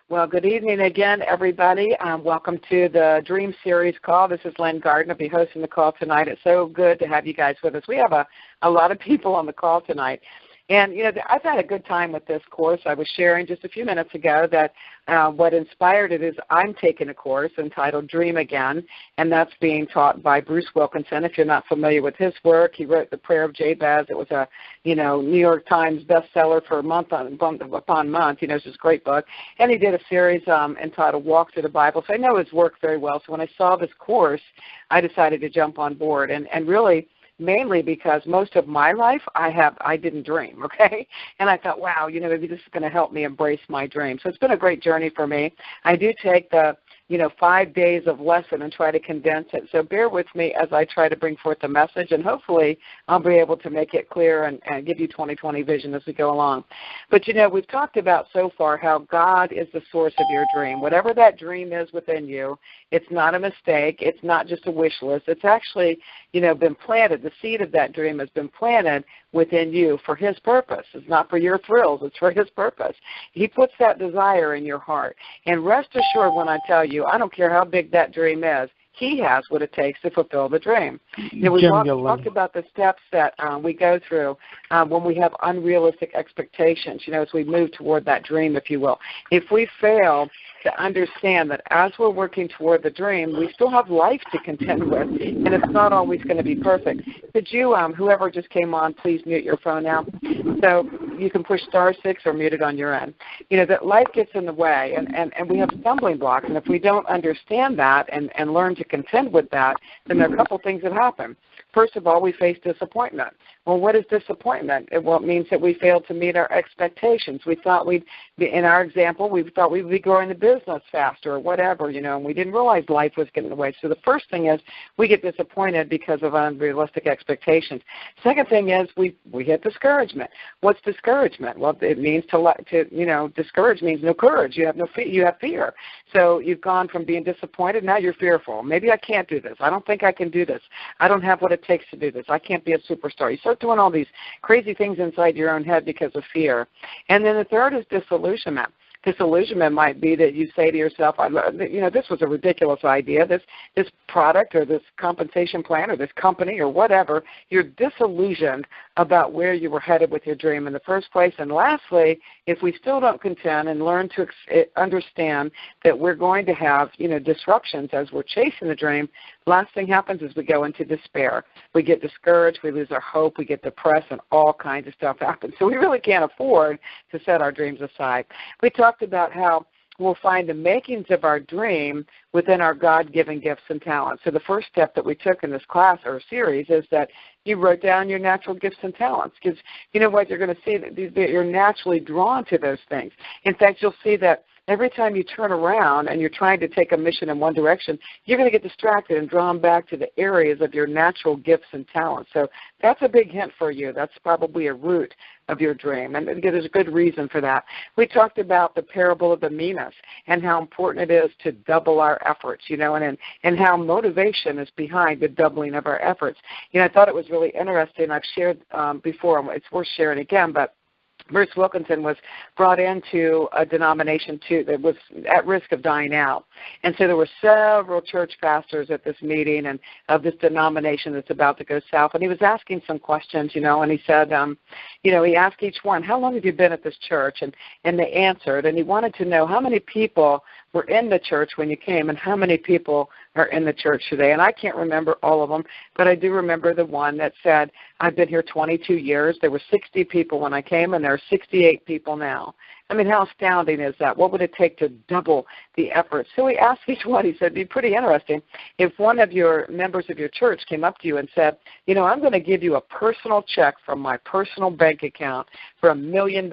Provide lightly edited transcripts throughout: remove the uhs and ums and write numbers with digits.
Well, good evening again, everybody. Welcome to the Dream Series call. This is Lynn Gardner. I'll be hosting the call tonight. It's so good to have you guys with us. We have a lot of people on the call tonight. And, I've had a good time with this course. I was sharing just a few minutes ago that what inspired it is I'm taking a course entitled Dream Again, and that's being taught by Bruce Wilkinson. If you're not familiar with his work, he wrote The Prayer of Jabez. It was a, New York Times bestseller for month upon month. It's just a great book. And he did a series entitled Walk Through the Bible. So I know his work very well. So when I saw this course, I decided to jump on board. And really, mainly because most of my life I didn't dream, okay? And I thought, wow, maybe this is going to help me embrace my dream. So it's been a great journey for me. I do take the 5 days of lesson and try to condense it. So bear with me as I try to bring forth the message, and hopefully I'll be able to make it clear and give you 20/20 vision as we go along. But, we've talked about so far how God is the source of your dream. Whatever that dream is within you, it's not a mistake. It's not just a wish list. It's actually, been planted. The seed of that dream has been planted within you for His purpose. It's not for your thrills. It's for His purpose. He puts that desire in your heart. And rest assured when I tell you, I don't care how big that dream is, He has what it takes to fulfill the dream. We talked about the steps that we go through when we have unrealistic expectations, as we move toward that dream, if you will. If we fail to understand that as we're working toward the dream, we still have life to contend with, and it's not always going to be perfect. Could you, whoever just came on, please mute your phone now? So you can push *6 or mute it on your end. That life gets in the way, and we have stumbling blocks, and if we don't understand that and learn to contend with that, then there are a couple things that happen. First of all, we face disappointment. Well, what is disappointment? Well, it means that we failed to meet our expectations. We thought in our example, we thought we'd be growing the business faster or whatever, and we didn't realize life was getting in the way. So the first thing is we get disappointed because of unrealistic expectations. Second thing is we hit discouragement. What's discouragement? Well, it means discourage means no courage. You have fear. So you've gone from being disappointed, now you're fearful. Maybe I can't do this. I don't think I can do this. I don't have what it takes to do this. I can't be a superstar. You start doing all these crazy things inside your own head because of fear. And then the third is disillusionment. Disillusionment might be that you say to yourself, this was a ridiculous idea, this product or this compensation plan or this company or whatever. You're disillusioned about where you were headed with your dream in the first place. And lastly, if we still don't contend and learn to understand that we're going to have, disruptions as we're chasing the dream, last thing happens is we go into despair. We get discouraged, we lose our hope, we get depressed, and all kinds of stuff happens. So we really can't afford to set our dreams aside. We talked about how we'll find the makings of our dream within our God-given gifts and talents. So the first step that we took in this class or series is that you wrote down your natural gifts and talents, because you know what, you're going to see that you're naturally drawn to those things. In fact, you'll see that every time you turn around and you're trying to take a mission in one direction, you're going to get distracted and drawn back to the areas of your natural gifts and talents. So that's a big hint for you. That's probably a root of your dream, and there's a good reason for that. We talked about the parable of the minas and how important it is to double our efforts, and how motivation is behind the doubling of our efforts. I thought it was really interesting. I've shared before. It's worth sharing again, but Bruce Wilkinson was brought into a denomination that was at risk of dying out. And so there were several church pastors at this meeting and of this denomination that's about to go south. And he was asking some questions, and he said, he asked each one, how long have you been at this church? And they answered, and he wanted to know how many people were in the church when you came and how many people are in the church today. And I can't remember all of them, but I do remember the one that said, I've been here 22 years. There were 60 people when I came, and there are 68 people now. I mean, how astounding is that? What would it take to double the effort? So he asked each one, he said, it'd be pretty interesting if one of your members of your church came up to you and said, I'm going to give you a personal check from my personal bank account for $1 million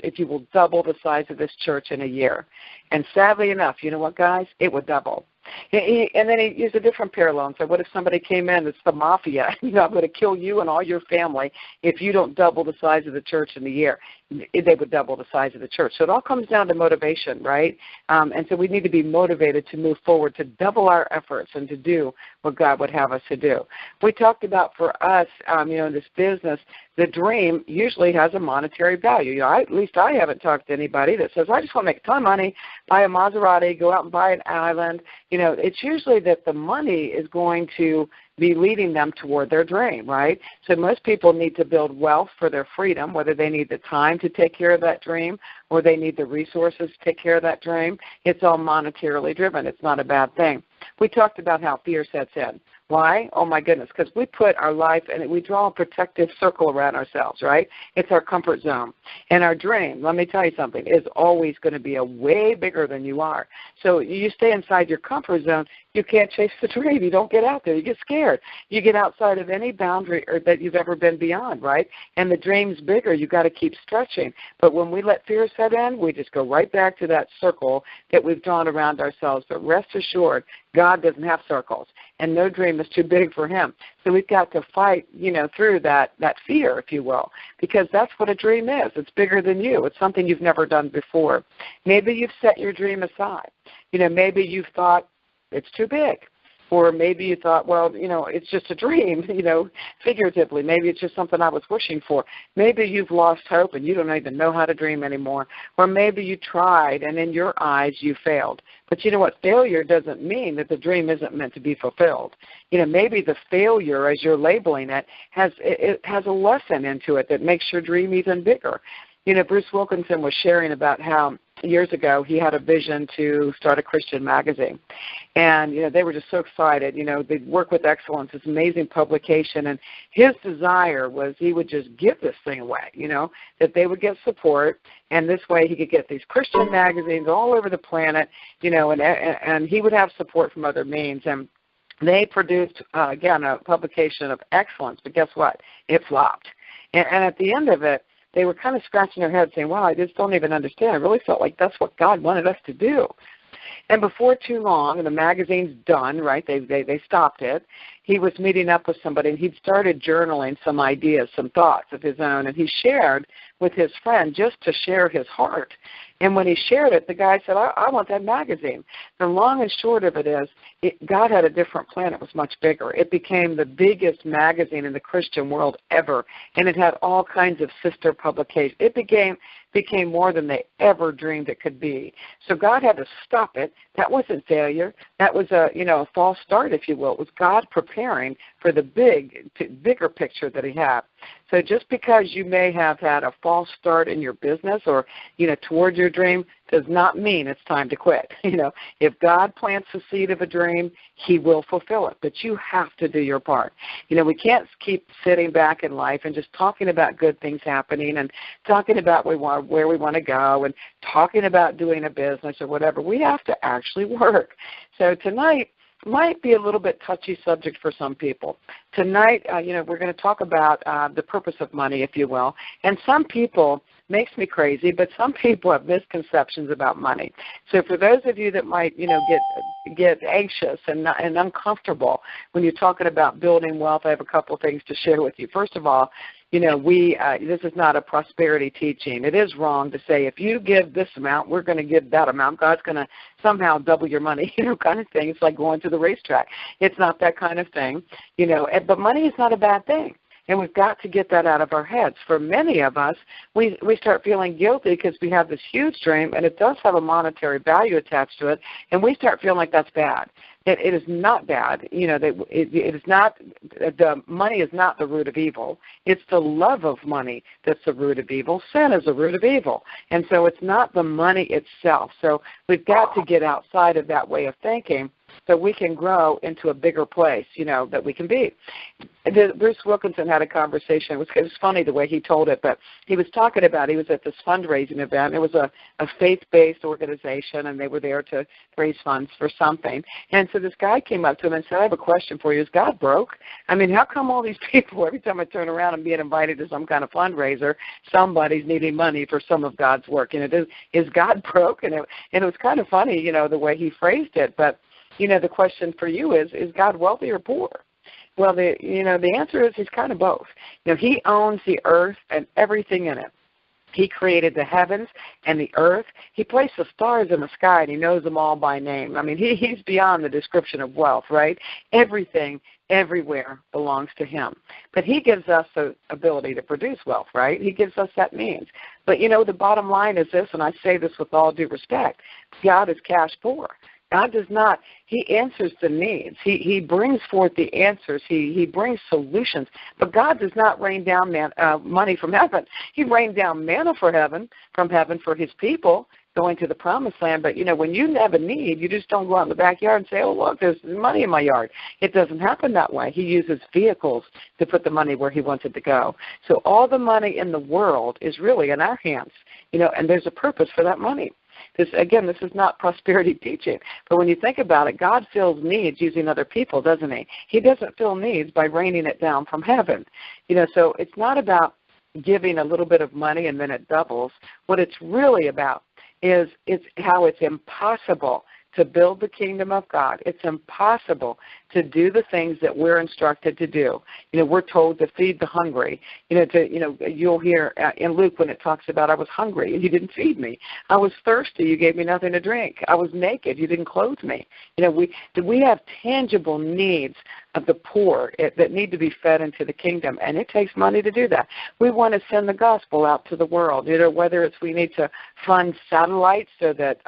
if you will double the size of this church in a year. And sadly enough, you know what, guys? It would double. And then he used a different parallel and said, what if somebody came in, it's the mafia, I'm going to kill you and all your family if you don't double the size of the church in a year. They would double the size of the church. So it all comes down to motivation, right? And so we need to be motivated to move forward, to double our efforts and to do what God would have us to do. We talked about for us, in this business, the dream usually has a monetary value. At least I haven't talked to anybody that says, I just want to make a ton of money, buy a Maserati, go out and buy an island. It's usually that the money is going to be leading them toward their dream, right? So most people need to build wealth for their freedom, whether they need the time to take care of that dream or they need the resources to take care of that dream. It's all monetarily driven. It's not a bad thing. We talked about how fear sets in. Why? Oh, my goodness, because we put our life and we draw a protective circle around ourselves, right? It's our comfort zone. And our dream, let me tell you something, is always going to be a way bigger than you are. So you stay inside your comfort zone, you can't chase the dream. You don't get out there. You get scared. You get outside of any boundary or that you've ever been beyond, right? And the dream's bigger. You've got to keep stretching. But when we let fear set in, we just go right back to that circle that we've drawn around ourselves. But rest assured, God doesn't have circles, and no dream is too big for him. So we've got to fight, through that fear, if you will, because that's what a dream is. It's bigger than you. It's something you've never done before. Maybe you've set your dream aside. Maybe you've thought it's too big. Or maybe you thought, well, it's just a dream, figuratively. Maybe it's just something I was wishing for. Maybe you've lost hope and you don't even know how to dream anymore. Or maybe you tried and in your eyes you failed. But you know what? Failure doesn't mean that the dream isn't meant to be fulfilled. Maybe the failure, as you're labeling it, has a lesson into it that makes your dream even bigger. Bruce Wilkinson was sharing about how years ago he had a vision to start a Christian magazine. And, they were just so excited. They'd work with excellence, this amazing publication. And his desire was he would just give this thing away, that they would get support. And this way he could get these Christian magazines all over the planet, and he would have support from other means. And they produced, again, a publication of excellence. But guess what? It flopped. And at the end of it, they were kind of scratching their heads saying, wow, I just don't even understand. I really felt like that's what God wanted us to do. And before too long, and the magazine's done, right, they stopped it, he was meeting up with somebody, and he'd started journaling some ideas, some thoughts of his own, and he shared with his friend just to share his heart. And when he shared it, the guy said, I want that magazine. The long and short of it is, God had a different plan. It was much bigger. It became the biggest magazine in the Christian world ever, and it had all kinds of sister publications. It became more than they ever dreamed it could be. So God had to stop it. That wasn't failure. That was a false start, if you will. It was God preparing for the bigger picture that he had. So just because you may have had a false start in your business or, toward your dream does not mean it's time to quit. If God plants the seed of a dream, he will fulfill it. But you have to do your part. We can't keep sitting back in life and just talking about good things happening and talking about where we want to go and talking about doing a business or whatever. We have to actually work. So tonight might be a little bit touchy subject for some people. Tonight, we're going to talk about the purpose of money, if you will. And some people, makes me crazy, but some people have misconceptions about money. So for those of you that might, get anxious and uncomfortable when you're talking about building wealth, I have a couple things to share with you. First of all, this is not a prosperity teaching. It is wrong to say if you give this amount, we're going to give that amount. God's going to somehow double your money, kind of thing. It's like going to the racetrack. It's not that kind of thing, But money is not a bad thing. And we've got to get that out of our heads. For many of us, we start feeling guilty because we have this huge dream, and it does have a monetary value attached to it, and we start feeling like that's bad. It is not bad. It is not. The money is not the root of evil. It's the love of money that's the root of evil. Sin is the root of evil, and so it's not the money itself. So we've got to get outside of that way of thinking, so we can grow into a bigger place, that we can be. Bruce Wilkinson had a conversation. It was funny the way he told it, but he was talking about, he was at this fundraising event. It was a faith-based organization, and they were there to raise funds for something. And so this guy came up to him and said, I have a question for you. Is God broke? I mean, how come all these people, every time I turn around and being invited to some kind of fundraiser, somebody's needing money for some of God's work? And is God broke? And it was kind of funny, the way he phrased it, but the question for you is God wealthy or poor? Well, the answer is he's kind of both. He owns the earth and everything in it. He created the heavens and the earth. He placed the stars in the sky, and he knows them all by name. I mean, he's beyond the description of wealth, right? Everything, everywhere belongs to him. But he gives us the ability to produce wealth, right? He gives us that means. But, the bottom line is this, and I say this with all due respect, God is cash poor. God does not. He answers the needs. He brings forth the answers. He brings solutions. But God does not rain down money from heaven. He rained down manna from heaven for his people going to the promised land. But, when you have a need, you just don't go out in the backyard and say, oh, look, there's money in my yard. It doesn't happen that way. He uses vehicles to put the money where he wants it to go. So all the money in the world is really in our hands, and there's a purpose for that money. This is not prosperity teaching. But when you think about it, God fills needs using other people, doesn't he? He doesn't fill needs by raining it down from heaven. So it's not about giving a little bit of money and then it doubles. What it's really about is how it's impossible to build the kingdom of God. It's impossible to do the things that we're instructed to do. We're told to feed the hungry. You'll hear in Luke when it talks about I was hungry and you didn't feed me. I was thirsty, you gave me nothing to drink. I was naked, you didn't clothe me. We have tangible needs of the poor that need to be fed into the kingdom, and it takes money to do that. We want to send the gospel out to the world, whether it's we need to fund satellites so that,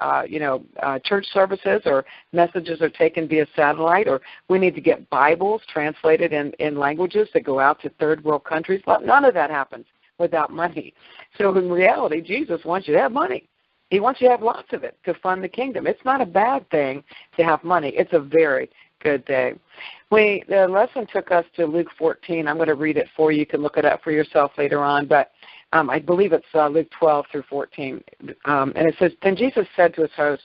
church services or messages are taken via satellite, or we need to get Bibles translated in languages that go out to third world countries. None of that happens without money. So in reality, Jesus wants you to have money. He wants you to have lots of it to fund the kingdom. It's not a bad thing to have money. It's a very good thing. The lesson took us to Luke 14. I'm going to read it for you. You can look it up for yourself later on, but I believe it's Luke 12 through 14. And it says, Then Jesus said to his host,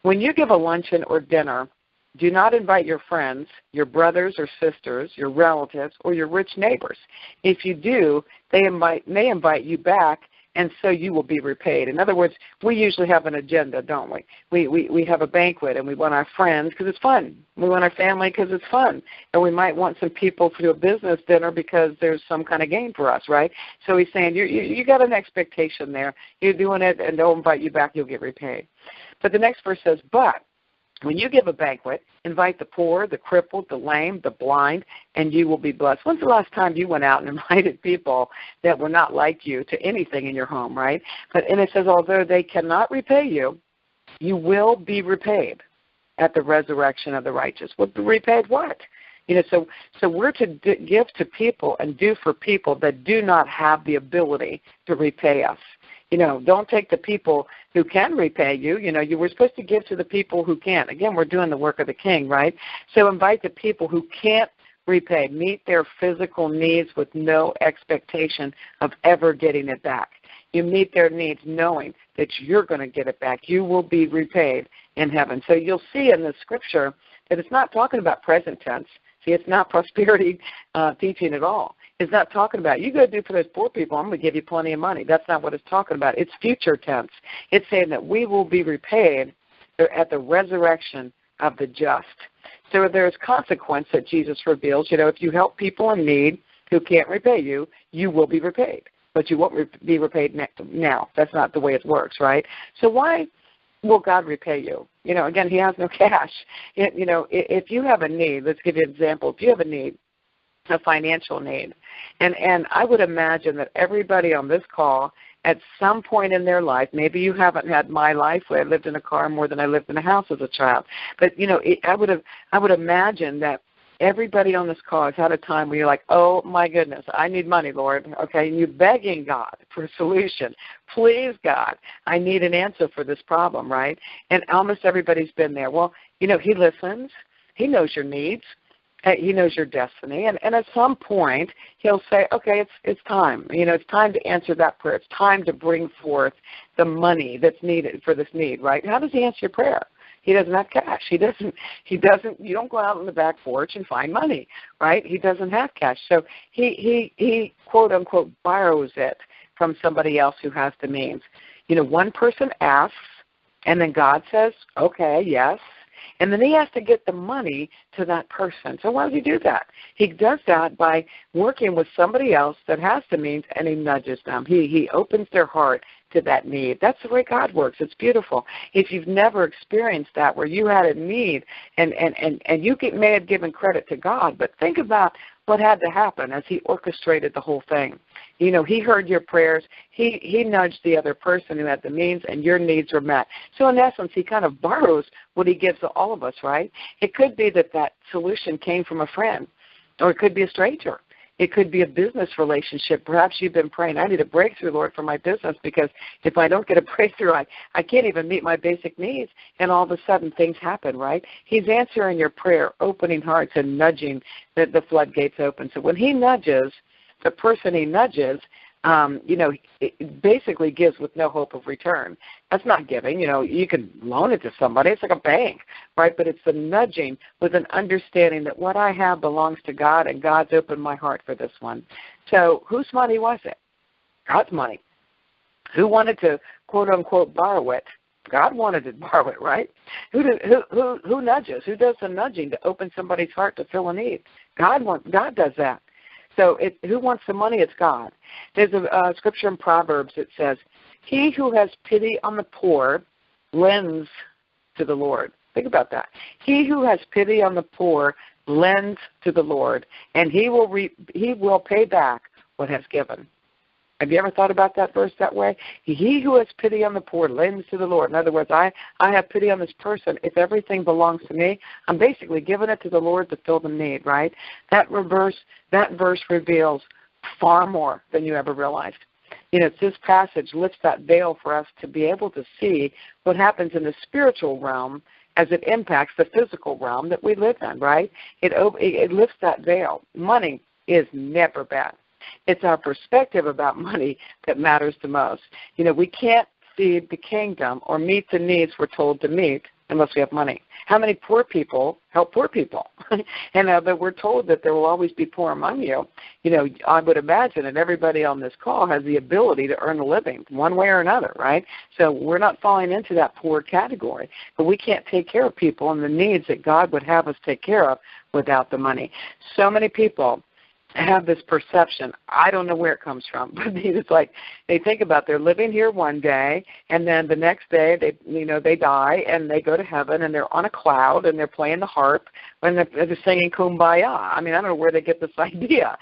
when you give a luncheon or dinner, do not invite your friends, your brothers or sisters, your relatives, or your rich neighbors. If you do, they may invite you back, and so you will be repaid. In other words, we usually have an agenda, don't we? We have a banquet, and we want our friends because it's fun. We want our family because it's fun. And we might want some people to do a business dinner because there's some kind of gain for us, right? So he's saying, you got an expectation there. You're doing it, and they'll invite you back. You'll get repaid. But the next verse says, but when you give a banquet, invite the poor, the crippled, the lame, the blind, and you will be blessed. When's the last time you went out and invited people that were not like you to anything in your home, right? And it says, although they cannot repay you, you will be repaid at the resurrection of the righteous. Well, repaid what? So we're to give to people and do for people that do not have the ability to repay us. Don't take the people who can repay you. You were supposed to give to the people who can't. Again, we're doing the work of the King, right? So invite the people who can't repay. Meet their physical needs with no expectation of ever getting it back. You meet their needs knowing that you're going to get it back. You will be repaid in heaven. So you'll see in the scripture that it's not talking about present tense. See, it's not prosperity teaching at all. It's not talking about, you go do for those poor people, I'm going to give you plenty of money. That's not what it's talking about. It's future tense. It's saying that we will be repaid at the resurrection of the just. So there's consequence that Jesus reveals. If you help people in need who can't repay you, you will be repaid. But you won't be repaid now. That's not the way it works, right? So why will God repay you? Again, he has no cash. If you have a need, let's give you an example. If you have a need, a financial need, and I would imagine that everybody on this call at some point in their life, maybe you haven't had my life where I lived in a car more than I lived in a house as a child, but I would imagine that everybody on this call has had a time where you're like, oh my goodness, I need money, Lord. Okay, and you're begging God for a solution. Please, God, I need an answer for this problem, right? And almost everybody's been there. Well, he listens. He knows your needs. He knows your destiny. And at some point, he'll say, okay, it's time. It's time to answer that prayer. It's time to bring forth the money that's needed for this need, right? How does he answer your prayer? He doesn't have cash. He doesn't, you don't go out on the back porch and find money, right? He doesn't have cash. So he quote unquote borrows it from somebody else who has the means. One person asks, and then God says, okay, yes. And then he has to get the money to that person. So why does he do that? He does that by working with somebody else that has the means, and he nudges them. He opens their heart to that need. That's the way God works. It's beautiful. If you've never experienced that, where you had a need, and you may have given credit to God, but think about what had to happen as he orchestrated the whole thing. You know, he heard your prayers. He nudged the other person who had the means, and your needs were met. So in essence, he kind of borrows what he gives to all of us, right? It could be that solution came from a friend, or it could be a stranger. It could be a business relationship. Perhaps you've been praying, I need a breakthrough, Lord, for my business, because if I don't get a breakthrough, I can't even meet my basic needs. And all of a sudden things happen, right? He's answering your prayer, opening hearts and nudging the floodgates open. So when he nudges, the person he nudges, it basically gives with no hope of return. That's not giving. You know, you can loan it to somebody. It's like a bank, right? But it's the nudging with an understanding that what I have belongs to God, and God's opened my heart for this one. So whose money was it? God's money. Who wanted to, quote, unquote, borrow it? God wanted to borrow it, right? Who nudges? Who does the nudging to open somebody's heart to fill a need? God does that. So who wants the money? It's God. There's a scripture in Proverbs that says, he who has pity on the poor lends to the Lord. Think about that. He who has pity on the poor lends to the Lord, and he will pay back what has given. Have you ever thought about that verse that way? He who has pity on the poor lends to the Lord. In other words, I have pity on this person. If everything belongs to me, I'm basically giving it to the Lord to fill the need, right? That verse reveals far more than you ever realized. You know, this passage lifts that veil for us to be able to see what happens in the spiritual realm as it impacts the physical realm that we live in, right? It lifts that veil. Money is never bad. It's our perspective about money that matters the most. You know, we can't feed the kingdom or meet the needs we're told to meet unless we have money. How many poor people help poor people? And that we're told that there will always be poor among you. You know, I would imagine that everybody on this call has the ability to earn a living one way or another, right? So we're not falling into that poor category. But we can't take care of people and the needs that God would have us take care of without the money. So many people have this perception. I don't know where it comes from, but it's like they think about they're living here one day, and then the next day they die and they go to heaven and they're on a cloud and they're playing the harp and they're singing Kumbaya. I mean, I don't know where they get this idea,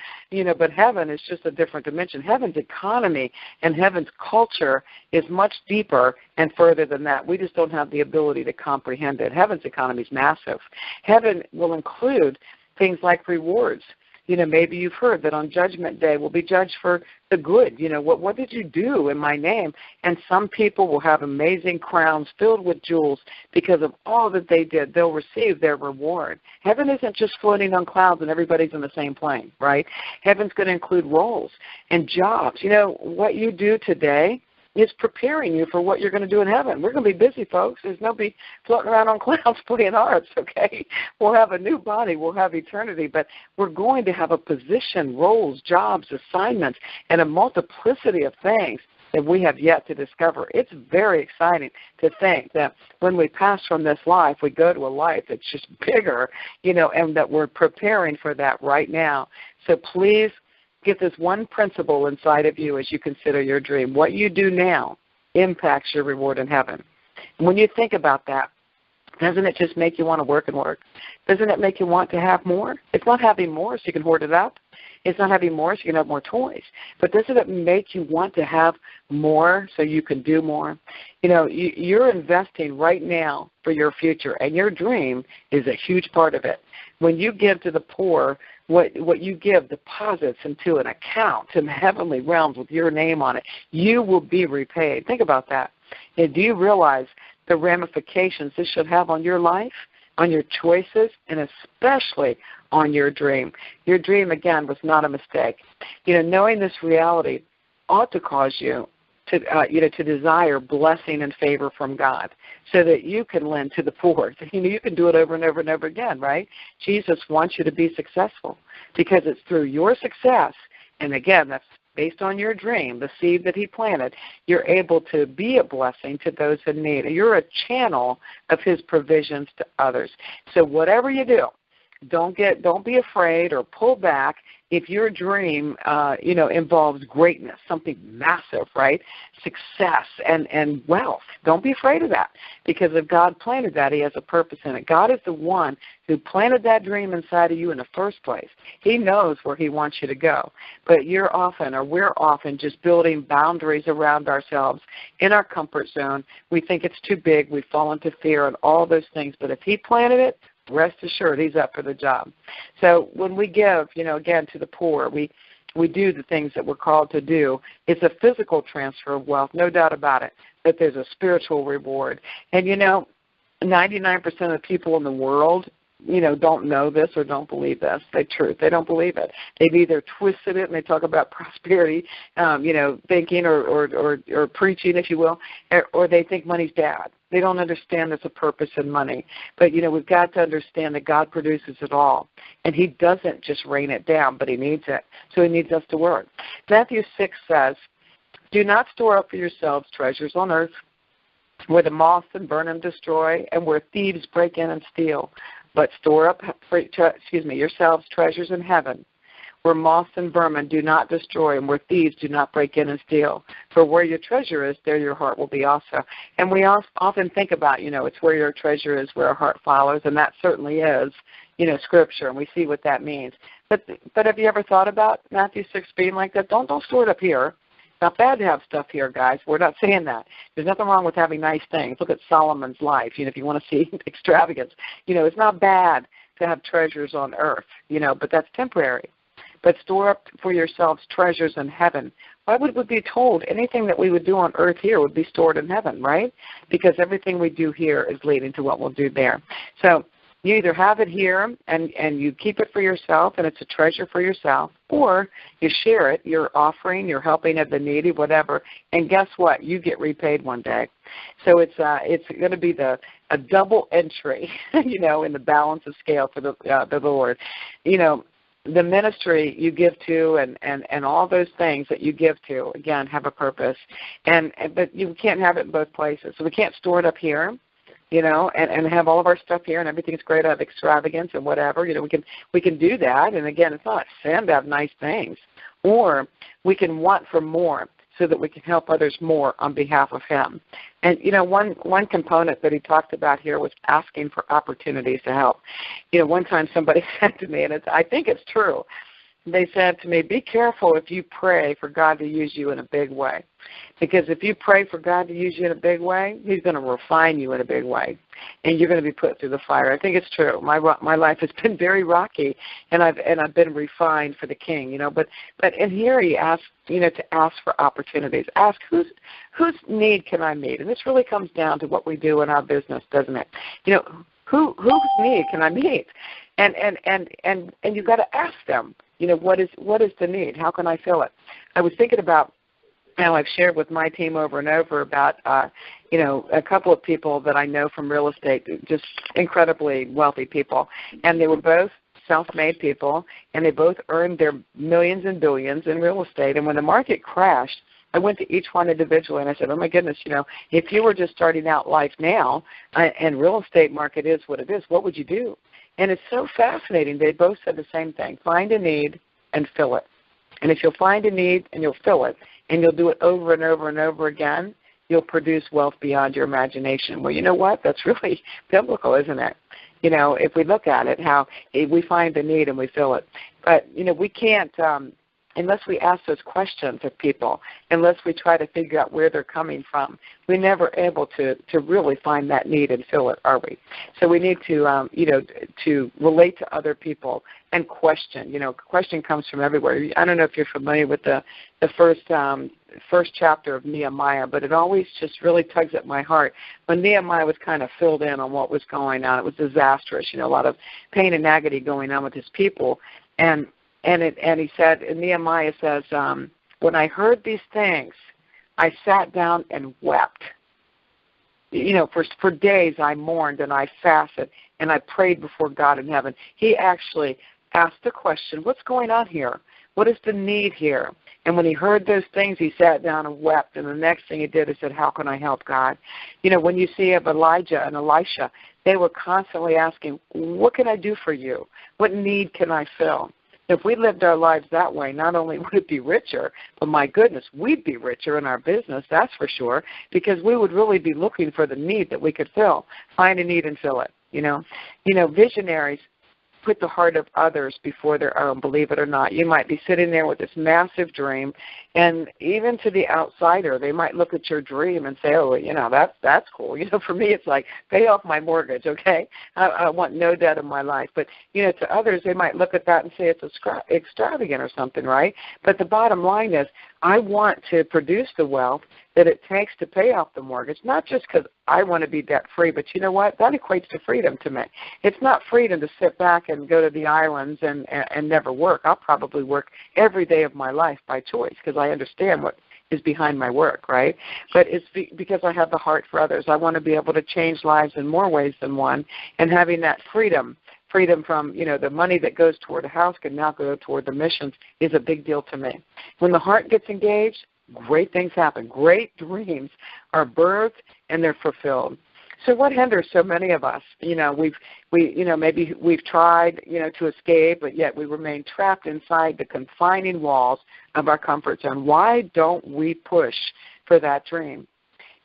but heaven is just a different dimension. Heaven's economy and heaven's culture is much deeper and further than that. We just don't have the ability to comprehend it. Heaven's economy is massive. Heaven will include things like rewards. Maybe you've heard that on Judgment Day we'll be judged for the good. What did you do in my name? And some people will have amazing crowns filled with jewels because of all that they did. They'll receive their reward. Heaven isn't just floating on clouds and everybody's in the same plane, right? Heaven's going to include roles and jobs. What you do today is preparing you for what you're going to do in heaven. We're going to be busy, folks. There's nobody floating around on clouds playing harps, okay? We'll have a new body. We'll have eternity. But we're going to have a position, roles, jobs, assignments, and a multiplicity of things that we have yet to discover. It's very exciting to think that when we pass from this life, we go to a life that's just bigger, and that we're preparing for that right now. So please, get this one principle inside of you as you consider your dream. What you do now impacts your reward in heaven. And when you think about that, doesn't it just make you want to work and work? Doesn't it make you want to have more? It's not having more so you can hoard it up. It's not having more so you can have more toys. But doesn't it make you want to have more so you can do more? You're investing right now for your future, and your dream is a huge part of it. When you give to the poor, what you give deposits into an account in the heavenly realms with your name on it, you will be repaid. Think about that. And do you realize the ramifications this should have on your life, on your choices, and especially on your dream? Your dream, again, was not a mistake. Knowing this reality ought to cause you to desire blessing and favor from God so that you can lend to the poor. You can do it over and over and over again, right? Jesus wants you to be successful because it's through your success, and again, that's based on your dream, the seed that he planted, you're able to be a blessing to those in need. You're a channel of his provisions to others. So whatever you do, don't be afraid or pull back. If your dream, involves greatness, something massive, right? Success and wealth. Don't be afraid of that, because if God planted that, he has a purpose in it. God is the one who planted that dream inside of you in the first place. He knows where he wants you to go. But we're often just building boundaries around ourselves in our comfort zone. We think it's too big. We fall into fear and all those things. But if he planted it, rest assured he's up for the job. So when we give, again, to the poor, we do the things that we're called to do. It's a physical transfer of wealth, no doubt about it, but there's a spiritual reward. And, 99% of people in the world, don't know this or don't believe this. They don't believe it. They've either twisted it and they talk about prosperity, thinking or preaching, if you will, or they think money's bad. They don't understand there's a purpose in money. But, we've got to understand that God produces it all. And he doesn't just rain it down, but he needs it. So he needs us to work. Matthew 6 says, "Do not store up for yourselves treasures on earth, where the moth and vermin and destroy, and where thieves break in and steal. But store up for yourselves treasures in heaven, where moths and vermin do not destroy, and where thieves do not break in and steal. For where your treasure is, there your heart will be also." And we often think about, it's where your treasure is, where our heart follows, and that certainly is, Scripture, and we see what that means. But have you ever thought about Matthew 6 being like that? Don't store it up here. It's not bad to have stuff here, guys. We're not saying that. There's nothing wrong with having nice things. Look at Solomon's life, if you want to see extravagance. It's not bad to have treasures on earth, but that's temporary. But store up for yourselves treasures in heaven. Why would we be told anything that we would do on earth here would be stored in heaven, right? Because everything we do here is leading to what we'll do there. So you either have it here and you keep it for yourself and it's a treasure for yourself, or you share it, you're offering, you're helping of the needy, whatever, and guess what? You get repaid one day. So it's going to be a double entry, in the balance of scale for the Lord. The ministry you give to and all those things that you give to, again, have a purpose. But you can't have it in both places. So we can't store it up here, and have all of our stuff here and everything's great out of extravagance and whatever. We can do that. And, again, it's not sin to have nice things. Or we can want for more so that we can help others more on behalf of him. And, one component that he talked about here was asking for opportunities to help. One time somebody said to me, and I think it's true, they said to me, be careful if you pray for God to use you in a big way. Because if you pray for God to use you in a big way, he's going to refine you in a big way. And you're going to be put through the fire. I think it's true. My life has been very rocky, and I've been refined for the King, But in here he asks, to ask for opportunities. Ask whose need can I meet? And this really comes down to what we do in our business, doesn't it? Whose need can I meet? And you've got to ask them, what is the need? How can I fill it? I was thinking about how I've shared with my team over and over about, a couple of people that I know from real estate, just incredibly wealthy people. And they were both self-made people, and they both earned their millions and billions in real estate. And when the market crashed, I went to each one individually, and I said, oh, my goodness, if you were just starting out life now and real estate market is what it is, what would you do? And it's so fascinating. They both said the same thing. Find a need and fill it. And if you'll find a need and you'll fill it, and you'll do it over and over and over again, you'll produce wealth beyond your imagination. Well, you know what? That's really biblical, isn't it? If we look at it, how we find the need and we fill it. But, we can't, unless we ask those questions of people, unless we try to figure out where they're coming from, we're never able to really find that need and fill it, are we? So we need to, to relate to other people and question. Question comes from everywhere. I don't know if you're familiar with the first chapter of Nehemiah, but it always just really tugs at my heart. When Nehemiah was kind of filled in on what was going on, it was disastrous. A lot of pain and agony going on with his people, and he said, and Nehemiah says, when I heard these things, I sat down and wept. For days I mourned and I fasted and I prayed before God in heaven. He actually asked the question, what's going on here? What is the need here? And when he heard those things, he sat down and wept. And the next thing he did, he said, how can I help, God? You know, when you see of Elijah and Elisha, they were constantly asking, what can I do for you? What need can I fill? If we lived our lives that way, not only would it be richer, but my goodness, we'd be richer in our business, that's for sure, because we would really be looking for the need that we could fill. Find a need and fill it, you know. Visionaries put the heart of others before their own, believe it or not. You might be sitting there with this massive dream, and even to the outsider, they might look at your dream and say, oh, you know, that's cool. You know, for me, it's like, pay off my mortgage, okay? I want no debt in my life. But, you know, to others, they might look at that and say it's extravagant or something, right? But the bottom line is, I want to produce the wealth that it takes to pay off the mortgage, not just because I want to be debt-free, but you know what? That equates to freedom to me. It's not freedom to sit back and go to the islands and never work. I'll probably work every day of my life by choice because I understand what is behind my work, right? But it's because I have the heart for others. I want to be able to change lives in more ways than one, and having that freedom from, you know, the money that goes toward a house can now go toward the missions is a big deal to me. When the heart gets engaged, great things happen. Great dreams are birthed and they're fulfilled. So what hinders so many of us? You know, maybe we've tried, you know, to escape, but yet we remain trapped inside the confining walls of our comfort zone. Why don't we push for that dream?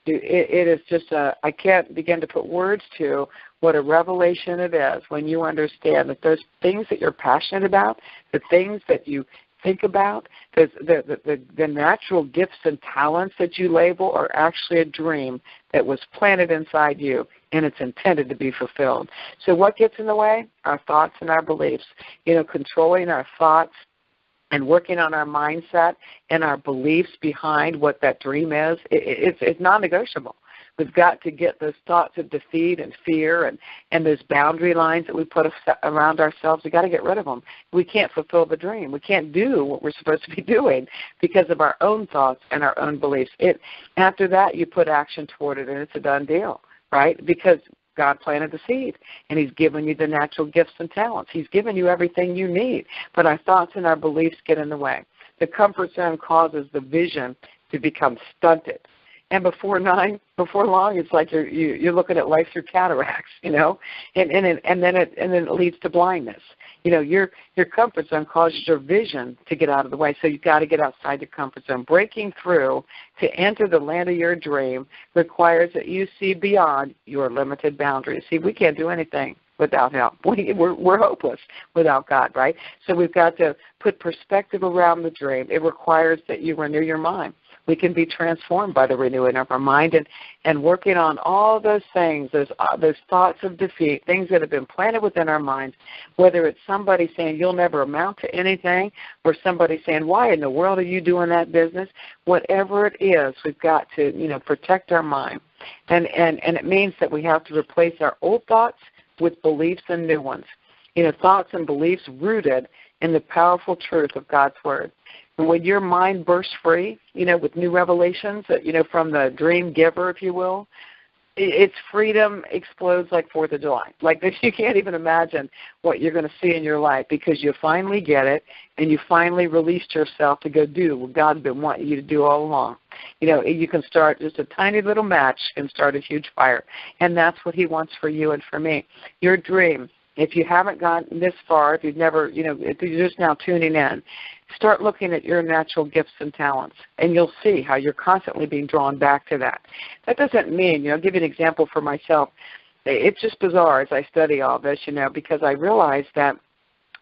It is just I can't begin to put words to what a revelation it is when you understand that those things that you're passionate about, the things that you think about, the natural gifts and talents that you label are actually a dream that was planted inside you, and it's intended to be fulfilled. So what gets in the way? Our thoughts and our beliefs. You know, controlling our thoughts and working on our mindset and our beliefs behind what that dream is, it's non-negotiable. We've got to get those thoughts of defeat and fear and those boundary lines that we put around ourselves. We've got to get rid of them. We can't fulfill the dream. We can't do what we're supposed to be doing because of our own thoughts and our own beliefs. After that, you put action toward it, and it's a done deal, right? Because God planted the seed, and He's given you the natural gifts and talents. He's given you everything you need, but our thoughts and our beliefs get in the way. The comfort zone causes the vision to become stunted. And before long, it's like you're looking at life through cataracts, you know, and then it leads to blindness. You know, your comfort zone causes your vision to get out of the way, so you've got to get outside your comfort zone. Breaking through to enter the land of your dream requires that you see beyond your limited boundaries. See, we can't do anything without help. We're hopeless without God, right? So we've got to put perspective around the dream. It requires that you renew your mind. We can be transformed by the renewing of our mind and working on all those things, those thoughts of defeat, things that have been planted within our minds, whether it's somebody saying you'll never amount to anything or somebody saying, why in the world are you doing that business? Whatever it is, we've got to, you know, protect our mind. And it means that we have to replace our old thoughts with beliefs and new ones. You know, thoughts and beliefs rooted in the powerful truth of God's Word. And when your mind bursts free, you know, with new revelations, you know, from the dream giver, if you will, its freedom explodes like 4th of July. Like this, you can't even imagine what you're going to see in your life because you finally get it and you finally released yourself to go do what God's been wanting you to do all along. You know, you can start just a tiny little match and start a huge fire. And that's what He wants for you and for me. Your dream, if you haven't gotten this far, if you've never, you know, if you're just now tuning in, start looking at your natural gifts and talents, and you'll see how you're constantly being drawn back to that. That doesn't mean, you know, I'll give you an example for myself. It's just bizarre as I study all this, you know, because I realized that,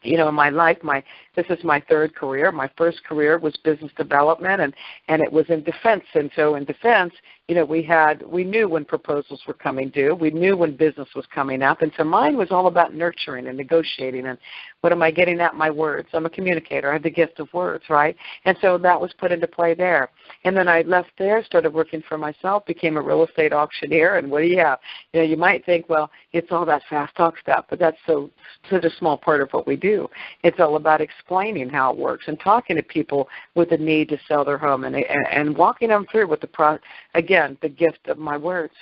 you know, in my life, this is my third career. My first career was business development, and it was in defense. And so in defense, you know, we knew when proposals were coming due. We knew when business was coming up. And so mine was all about nurturing and negotiating. And what am I getting at? My words. I'm a communicator. I have the gift of words, right? And so that was put into play there. And then I left there, started working for myself, became a real estate auctioneer. And what do you have? You know, you might think, well, it's all that fast talk stuff, but that's such a small part of what we do. It's all about explaining how it works and talking to people with a need to sell their home and walking them through with the gift of my words.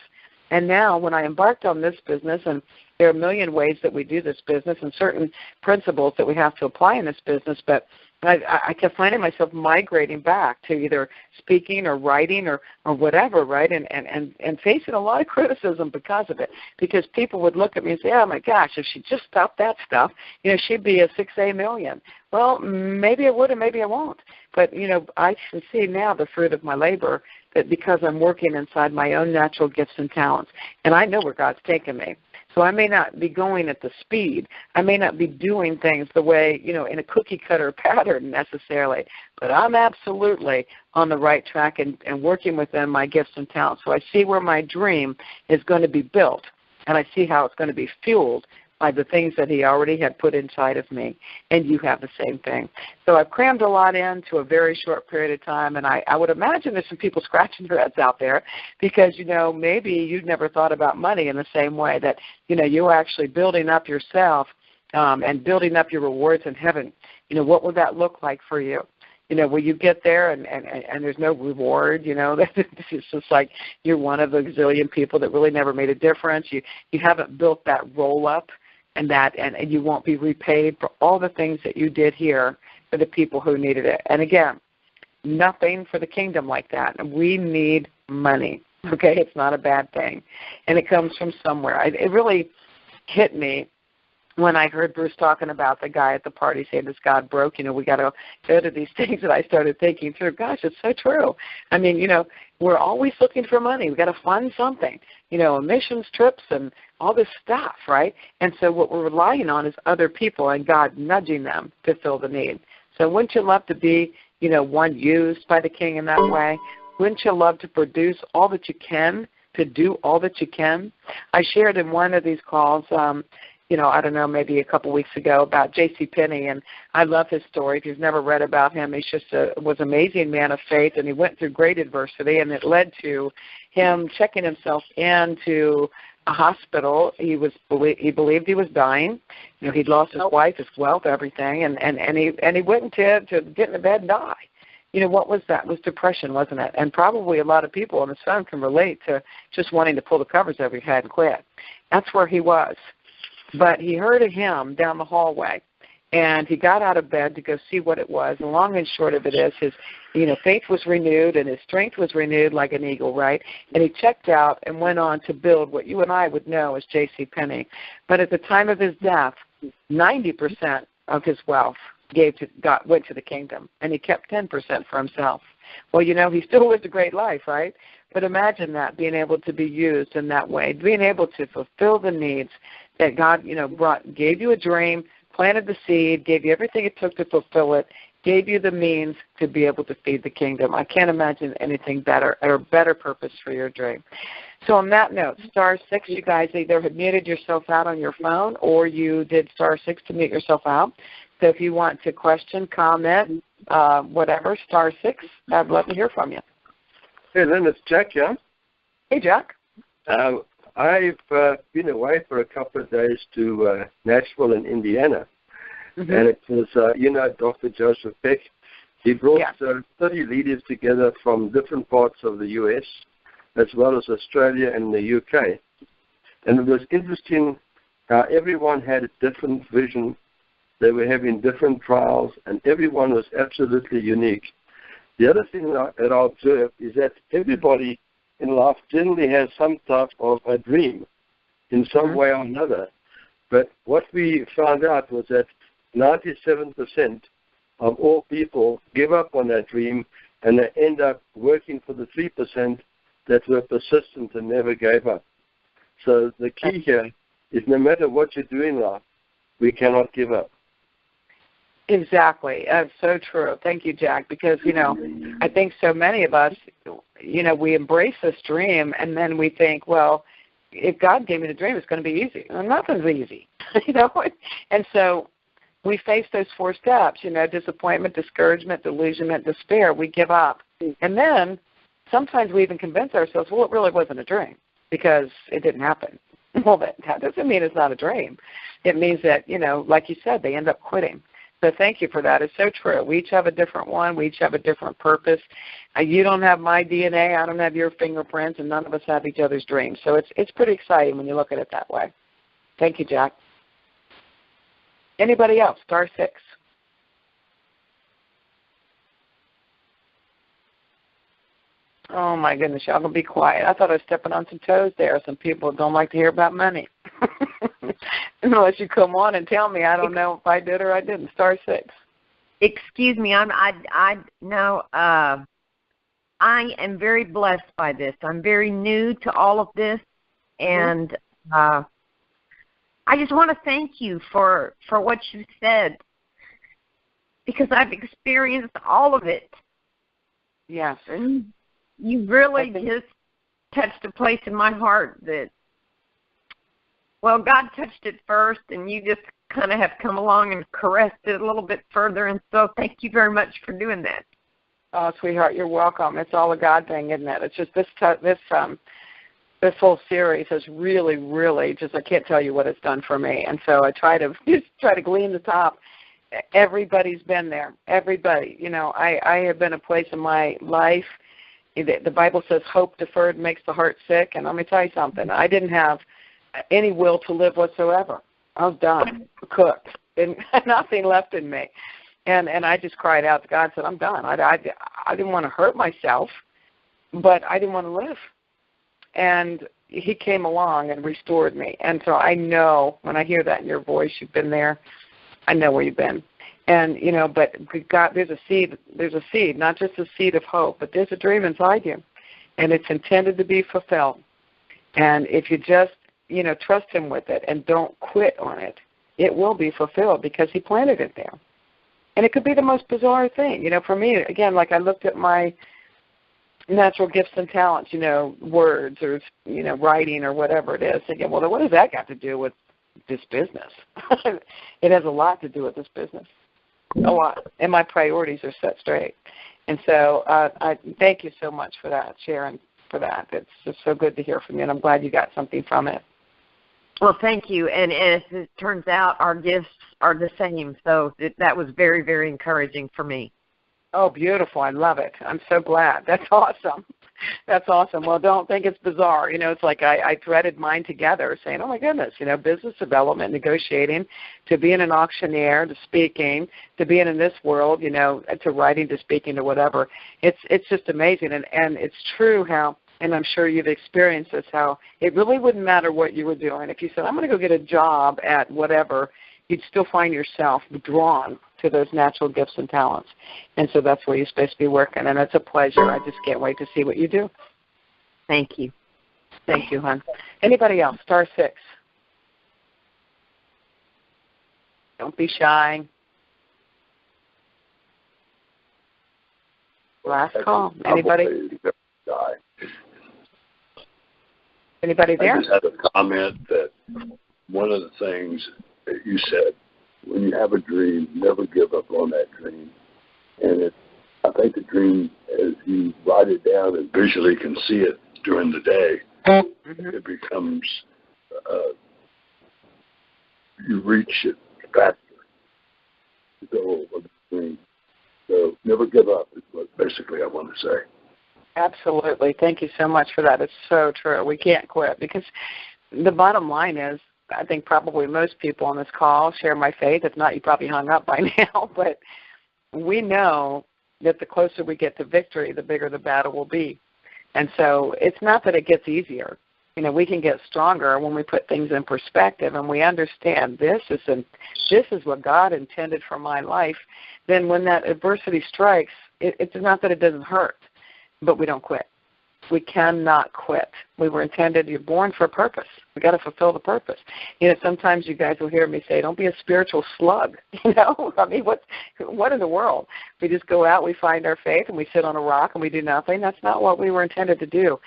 And now when I embarked on this business, and there are a million ways that we do this business and certain principles that we have to apply in this business, but I kept finding myself migrating back to either speaking or writing or whatever, right? And facing a lot of criticism because of it. Because people would look at me and say, oh, my gosh, if she just stopped that stuff, she'd be a 6A million. Well, maybe I would and maybe I won't. But, I can see now the fruit of my labor, that because I'm working inside my own natural gifts and talents. And I know where God's taken me. So I may not be going at the speed. I may not be doing things the way, in a cookie-cutter pattern necessarily. But I'm absolutely on the right track and working within my gifts and talents. So I see where my dream is going to be built, and I see how it's going to be fueled by the things that he already had put inside of me, and you have the same thing. So I've crammed a lot into a very short period of time, and I would imagine there's some people scratching their heads out there because, maybe you'd never thought about money in the same way that, you're actually building up yourself and building up your rewards in heaven. What would that look like for you? Will you get there and there's no reward, it's just like you're one of the gazillion people that really never made a difference. You haven't built that roll-up. And you won't be repaid for all the things that you did here for the people who needed it. And again, nothing for the kingdom like that. We need money, okay? It's not a bad thing. And it comes from somewhere. It really hit me when I heard Bruce talking about the guy at the party saying, "This God broke, we got to go to these things," that I started thinking through. Gosh, it's so true. I mean, we're always looking for money. We've got to fund something, missions trips and all this stuff, right? And so what we're relying on is other people and God nudging them to fill the need. So wouldn't you love to be, one used by the King in that way? Wouldn't you love to produce all that you can, to do all that you can? I shared in one of these calls, I don't know, maybe a couple weeks ago about J.C. Penney, and I love his story. If you've never read about him, he's just was an amazing man of faith, and he went through great adversity, and it led to him checking himself into a hospital. He believed he was dying. He'd lost his wife, his wealth, everything, and he went to get in the bed and die. What was that? It was depression, wasn't it? And probably a lot of people on the phone can relate to just wanting to pull the covers over your head and quit. That's where he was. But he heard a hymn down the hallway, and he got out of bed to go see what it was. And long and short of it is his, faith was renewed and his strength was renewed like an eagle, right? And he checked out and went on to build what you and I would know as J.C. Penney. But at the time of his death, 90% of his wealth went to the kingdom, and he kept 10% for himself. Well, he still lived a great life, right? But imagine that, being able to be used in that way, being able to fulfill the needs that God, gave you a dream, planted the seed, gave you everything it took to fulfill it, gave you the means to be able to feed the kingdom. I can't imagine anything better or better purpose for your dream. So on that note, *6, you guys either had muted yourself out on your phone or you did *6 to mute yourself out. So if you want to question, comment, whatever, *6, I'd love to hear from you. Hey, Lynn, it's Jack, yeah? Hey, Jack. I've been away for a couple of days to Nashville in Indiana. Mm-hmm. And it was, Dr. Joseph Beck. He brought 30 leaders together from different parts of the U.S., as well as Australia and the UK. And it was interesting how everyone had a different vision. They were having different trials, and everyone was absolutely unique. The other thing that I observed is that everybody in life generally has some type of a dream in some way or another. But what we found out was that 97% of all people give up on that dream, and they end up working for the 3% that were persistent and never gave up. So the key here is no matter what you do in life, we cannot give up. Exactly. That's so true. Thank you, Jack, because, I think so many of us, we embrace this dream and then we think, well, if God gave me the dream, it's going to be easy. Well, nothing's easy, And so we face those 4 steps, disappointment, discouragement, delusionment, despair. We give up. And then sometimes we even convince ourselves, well, it really wasn't a dream because it didn't happen. Well, that doesn't mean it's not a dream. It means that, like you said, they end up quitting. So thank you for that. It's so true. We each have a different one. We each have a different purpose. You don't have my DNA. I don't have your fingerprints, and none of us have each other's dreams. So it's pretty exciting when you look at it that way. Thank you, Jack. Anybody else? *6. Oh, my goodness. Y'all going to be quiet. I thought I was stepping on some toes there. Some people don't like to hear about money. Unless you come on and tell me. I don't know if I did or I didn't. Star 6. Excuse me. I am very blessed by this. I'm very new to all of this, and I just want to thank you for what you said, because I've experienced all of it. Yes. And you really just touched a place in my heart that, well, God touched it first, and you just kind of have come along and caressed it a little bit further, and so thank you very much for doing that. Oh, sweetheart, you're welcome. It's all a God thing, isn't it? It's just this whole series has really, really just, I can't tell you what it's done for me. And so I try to glean the top. Everybody's been there. Everybody. You know, I have been a place in my life. The Bible says hope deferred makes the heart sick. And let me tell you something. I didn't have any will to live whatsoever. I was done, cooked, and nothing left in me. And I just cried out to God, said, I'm done. I didn't want to hurt myself, but I didn't want to live. And he came along and restored me. And so I know when I hear that in your voice, you've been there. I know where you've been. And, you know, but God, there's a seed, not just a seed of hope, but there's a dream inside you. And it's intended to be fulfilled. And if you just, you know, trust him with it and don't quit on it, it will be fulfilled because he planted it there. And it could be the most bizarre thing. You know, for me, again, like I looked at my natural gifts and talents, you know, words or, you know, writing or whatever it is, thinking, well, what does that got to do with this business? It has a lot to do with this business, a lot. And my priorities are set straight. And so I thank you so much for that, Sharon, for that. It's just so good to hear from you, and I'm glad you got something from it. Well, thank you. And as it turns out, our gifts are the same. So that was very, very encouraging for me. Oh, beautiful. I love it. I'm so glad. That's awesome. That's awesome. Well, don't think it's bizarre. You know, it's like I threaded mine together saying, oh, my goodness, you know, business development, negotiating, to being an auctioneer, to speaking, to being in this world, you know, to writing, to speaking, to whatever. It's just amazing. And it's true how, and I'm sure you've experienced this, how it really wouldn't matter what you were doing. If you said, I'm going to go get a job at whatever, you'd still find yourself drawn to those natural gifts and talents. And so that's where you're supposed to be working. And it's a pleasure. I just can't wait to see what you do. Thank you. Thank you, hon. Anybody else? Star 6. Don't be shy. Last call. Anybody? Anybody there? I just had a comment that one of the things that you said, when you have a dream, never give up on that dream. And I think the dream, as you write it down and visually can see it during the day, it becomes, you reach it faster, the goal of the dream. So never give up is what basically I want to say. Absolutely. Thank you so much for that. It's so true. We can't quit because the bottom line is, I think probably most people on this call share my faith. If not, you probably hung up by now. But we know that the closer we get to victory, the bigger the battle will be. And so it's not that it gets easier. You know, we can get stronger when we put things in perspective and we understand this is what God intended for my life. Then when that adversity strikes, it's not that it doesn't hurt, but we don't quit. We cannot quit. We were intended, you're born for a purpose. We've got to fulfill the purpose. You know, sometimes you guys will hear me say, don't be a spiritual slug. You know, I mean, what in the world? We just go out, we find our faith, and we sit on a rock and we do nothing. That's not what we were intended to do.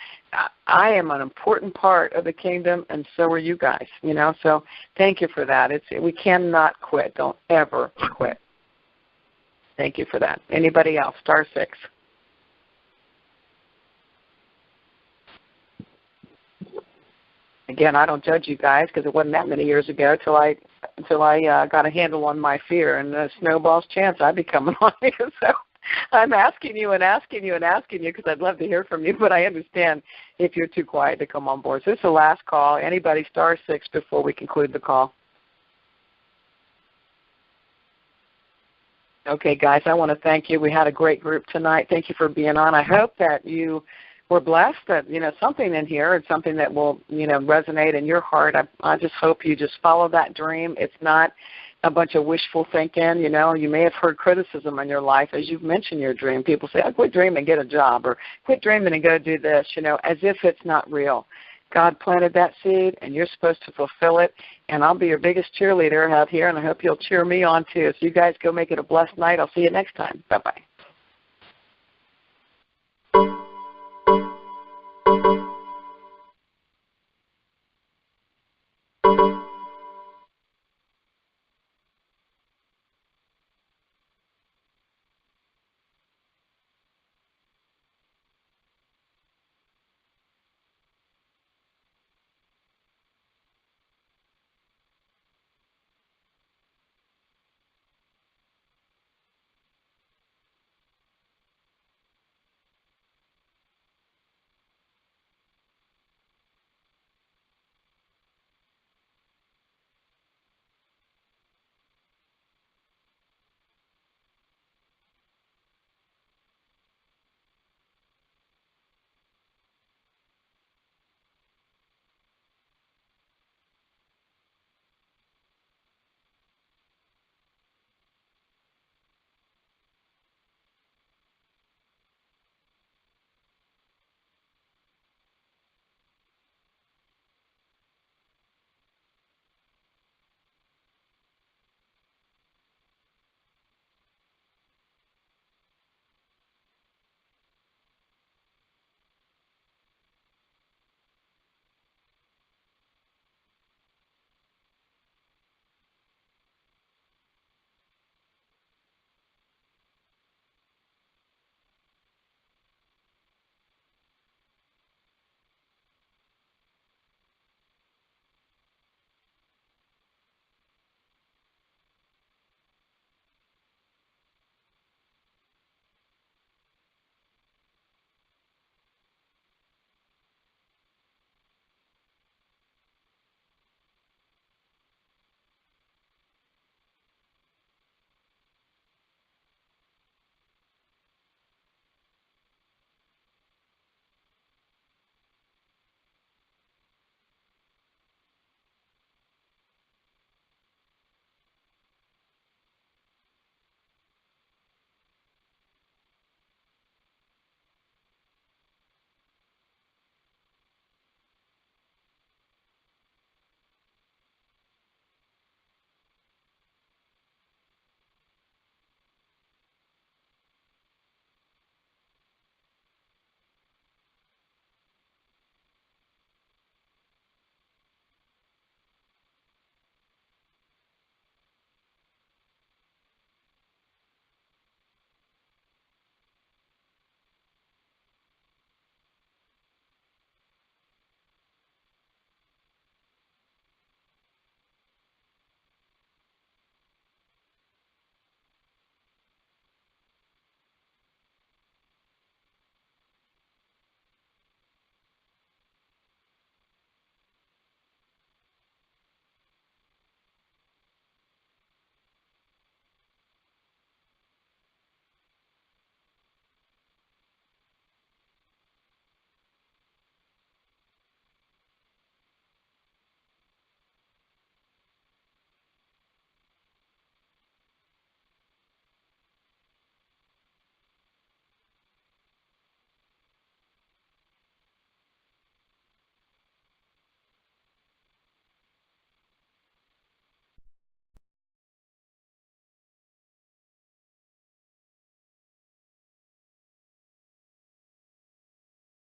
I am an important part of the kingdom, and so are you guys, you know. So thank you for that. We cannot quit. Don't ever quit. Thank you for that. Anybody else? Star 6. Again, I don't judge you guys because it wasn't that many years ago until I got a handle on my fear and the snowball's chance I'd be coming on you. So I'm asking you because I'd love to hear from you, but I understand if you're too quiet to come on board. So this is the last call. Anybody, Star 6 before we conclude the call. Okay, guys, I want to thank you. We had a great group tonight. Thank you for being on. I hope that you we're blessed that, something in here is something that will, resonate in your heart. I just hope you just follow that dream. It's not a bunch of wishful thinking. You may have heard criticism in your life as you've mentioned your dream. People say, "I quit dreaming and get a job," or "Quit dreaming and go do this," as if it's not real. God planted that seed, and you're supposed to fulfill it. And I'll be your biggest cheerleader out here, and I hope you'll cheer me on too. So you guys go make it a blessed night. I'll see you next time. Bye-bye.